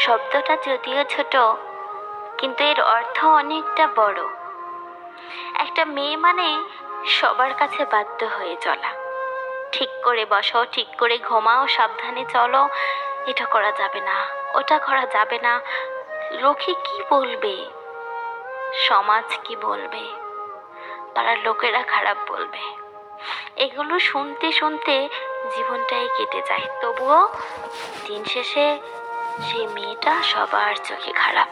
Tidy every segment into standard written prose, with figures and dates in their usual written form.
শব্দটা যদিও ছোট, কিন্তু এর অর্থ অনেকটা বড়। একটা মেয়ে মানে সবার কাছে বাধ্য হয়ে চলা। ঠিক করে বসো, ঠিক করে ঘুমাও, সাবধানে চলো, এটা করা যাবে না, ওটা করা যাবে না, লোকে কি বলবে, সমাজ কি বলবে, পাড়ার লোকেরা খারাপ বলবে, এগুলো শুনতে শুনতে জীবনটাই কেটে যায়। তবুও দিন শেষে সেই মেয়েটা সবার চোখে খারাপ।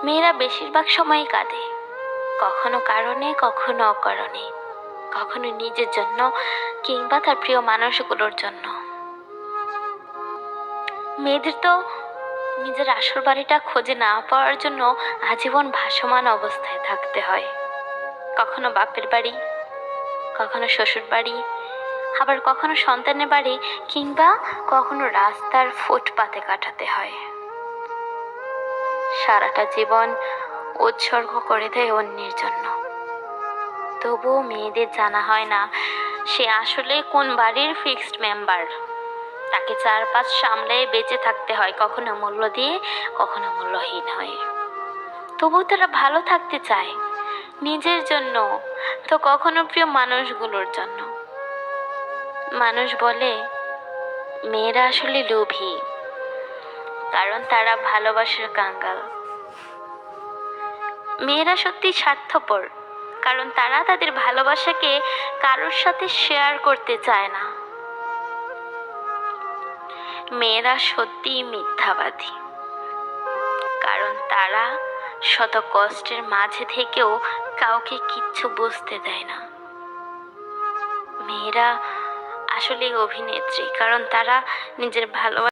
মেয়েরা বেশিরভাগ সময়ই কাঁদে, কখনো কারণে, কখনো অকারণে, কখনো নিজের জন্য কিংবা তার প্রিয় মানুষগুলোর জন্য। মেয়েদের তো নিজের আসল বাড়িটা খুঁজে না পাওয়ার জন্য আজীবন ভাসমান অবস্থায় থাকতে হয়। কখনো বাপের বাড়ি, কখনো শ্বশুর বাড়ি, আবার কখনো সন্তানের বাড়ি, কিংবা কখনো রাস্তার ফুটপাতে কাটাতে হয়। সারাটা জীবন উৎসর্গ করে দেয় অন্যের জন্য। তবুও মেয়েদের জানা হয় না সে আসলে কোন বাড়ির ফিক্সড মেম্বার। তাকে চারপাশ সামলে বেঁচে থাকতে হয়, কখনো মূল্য দিয়ে, কখনো মূল্যহীন হয়ে। তবুও তারা ভালো থাকতে চায়, নিজের জন্য তো কখনো প্রিয় মানুষগুলোর জন্য। মানুষ বলে মেয়েরা আসলে লোভী, কারণ তারা ভালোবাসার কাঙ্গাল। মেয়েরা সত্যি স্বার্থপর, কারণ তারা তাদের ভালোবাসাকে কারোর সাথে শেয়ার করতে চায় না। মেয়েরা সত্যিই মিথ্যাবাদী, কারণ তারা শত কষ্টের মাঝে থেকেও কাউকে কিচ্ছু বুঝতে দেয় না। মেয়েরা আসলে অভিনেত্রী, কারণ তারা নিজের ভালোবাসা